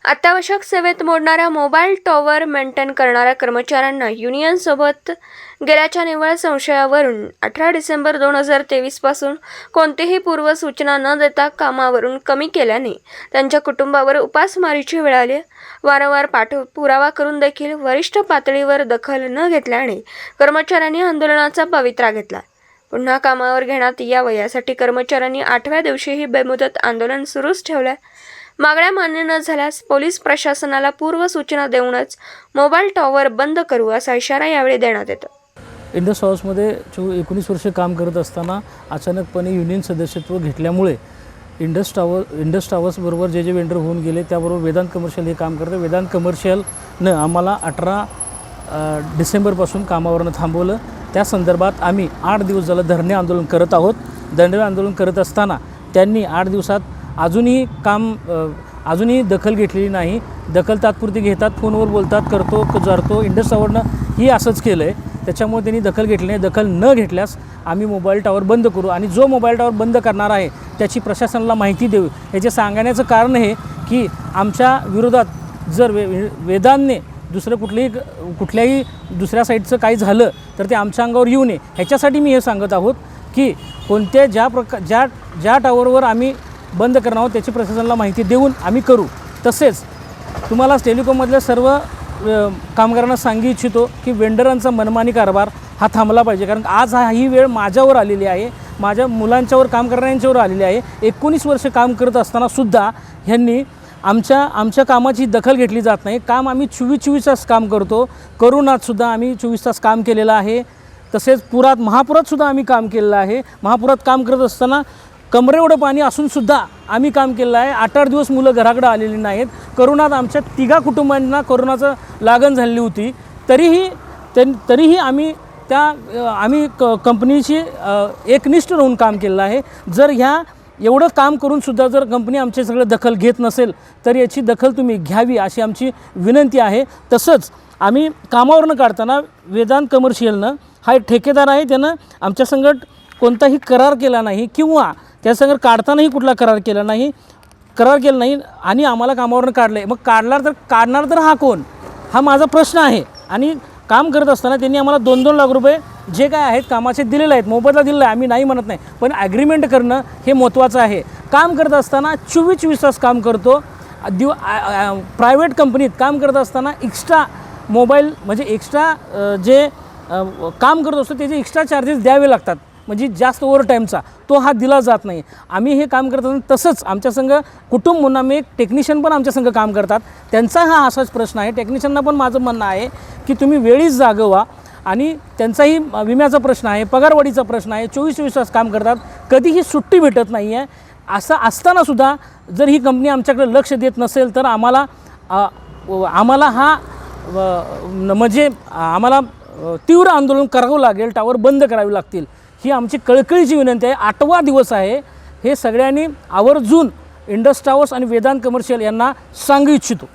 अत्यावश्यक सेवेत मोडणाऱ्या मोबाईल टॉवर मेंटेन करणाऱ्या कर्मचाऱ्यांना युनियनसोबत गेल्याच्या निव्वळ संशयावरून 18 डिसेंबर 2023 पासून कोणतीही पूर्वसूचना न देता कामावरून कमी केल्याने त्यांच्या कुटुंबावर उपासमारीची वेळ आली. वारंवार पाठपुरावा करून देखील वरिष्ठ पातळीवर दखल न घेतल्याने कर्मचाऱ्यांनी आंदोलनाचा पवित्रा घेतला. पुन्हा कामावर घेण्यात यावं यासाठी कर्मचाऱ्यांनी 8व्या दिवशीही बेमुदत आंदोलन सुरूच ठेवलं. मागण्या मान्य न झाल्यास पोलीस प्रशासनाला पूर्वसूचना देऊनच मोबाईल टॉवर बंद करू असा इशारा यावेळी देण्यात येतो. इंडस हाऊसमध्ये 19 वर्ष काम करत असताना अचानकपणे युनियन सदस्यत्व घेतल्यामुळे इंडस टावर्सबरोबर जे वेंडर होऊन गेले त्याबरोबर वेदांत कमर्शियल हे काम करतं. वेदांत कमर्शियलनं आम्हाला 18 डिसेंबरपासून कामावरनं थांबवलं. त्या संदर्भात आम्ही 8 दिवस झालं धरणे आंदोलन करत आहोत. धरणे आंदोलन करत असताना त्यांनी 8 दिवसात अजूनही दखल घेतलेली नाही. दखल तात्पुरती घेतात, फोनवर बोलतात, करतो जारतो. इंडस टावरनं ही असंच केलं आहे. त्याच्यामुळे त्यांनी दखल घेतली नाही. दखल न घेतल्यास आम्ही मोबाईल टॉवर बंद करू आणि जो मोबाईल टॉवर बंद करणार आहे त्याची प्रशासनाला माहिती देऊ. याचे सांगण्याचं कारण हे की आमच्या विरोधात जर वेदांतने दुसरं कुठल्याही दुसऱ्या साईडचं काही झालं तर ते आमच्या अंगावर येऊ नये ह्याच्यासाठी मी हे सांगत आहोत की कोणत्या ज्या टावरवर आम्ही बंद करणार आहोत त्याची प्रशासनाला माहिती देऊन आम्ही करू. तसेच तुम्हाला टेलिकॉममधल्या सर्व कामगारांना सांगू इच्छितो की वेंडरांचा मनमानी कारभार हा थांबला पाहिजे. कारण आज ही वेळ माझ्यावर आलेली आहे, माझ्या मुलांच्यावर काम करणाऱ्यांच्यावर आलेली आहे. 19 वर्ष काम करत असतानासुद्धा ह्यांनी आमच्या कामाची दखल घेतली जात नाही. काम आम्ही 24 तास काम करतो. करोनातसुद्धा आम्ही 24 तास काम केलेलं आहे. तसेच महापुरातसुद्धा आम्ही काम केलेलं आहे. महापुरात काम करत असताना कमरेएवढं पाणी असूनसुद्धा आम्ही काम केलं आहे. 8-8 दिवस मुलं घराकडे आलेली नाहीत. करोनात आमच्या 3 कुटुंबांना करोनाचं लागण झालेली होती. तरीही आम्ही कंपनीशी एकनिष्ठ राहून काम केलेलं आहे. जर एवढं काम करूनसुद्धा जर कंपनी आमचे सगळं दखल घेत नसेल तर याची दखल तुम्ही घ्यावी अशी आमची विनंती आहे. तसंच आम्ही कामावरनं काढताना वेदांत कमर्शियलनं हा एक ठेकेदार आहे, त्यानं आमच्या संगत कोणताही करार केला नाही किंवा त्यासंगत काढतानाही कुठला करार केला नाही आणि आम्हाला कामावरनं काढलं आहे. मग काढणार तर हा कोण, हा माझा प्रश्न आहे. आणि काम करत असताना त्यांनी आम्हाला 2-2 लाख रुपये जे काय आहेत कामाचे दिलेले आहेत, मोबदला दिलेला आहे, आम्ही नाही म्हणत नाही, पण ॲग्रीमेंट करणं हे महत्त्वाचं आहे. काम करत असताना 24 तास काम करतो. प्रायव्हेट कंपनीत काम करत असताना एक्स्ट्रा मोबाईल म्हणजे एक्स्ट्रा जे काम करत असतो त्याचे एक्स्ट्रा चार्जेस द्यावे लागतात. म्हणजे जास्त ओव्हरटाईमचा तो हा दिला जात नाही. आम्ही हे काम करत असताना तसंच आमच्या संघ कुटुंब म्हणून आम्ही एक टेक्निशियन पण आमच्या संघ काम करतात. त्यांचा हा असाच प्रश्न आहे. टेक्निशियनना पण माझं म्हणणं आहे की तुम्ही वेळीच जागं व्हा. आणि त्यांचाही विम्याचा प्रश्न आहे, पगारवाढीचा प्रश्न आहे. 24 तास काम करतात, कधीही सुट्टी भेटत नाही आहे. असं असतानासुद्धा जर ही कंपनी आमच्याकडे लक्ष देत नसेल तर आम्हाला तीव्र आंदोलन करावं लागेल, टावर बंद करावे लागतील. ही आमची कळकळीची विनंती आहे. 8वा दिवस आहे. हे सगळ्यांनी आवर्जून इंडस टावर्स आणि वेदांत कमर्शियल यांना सांगू इच्छितो.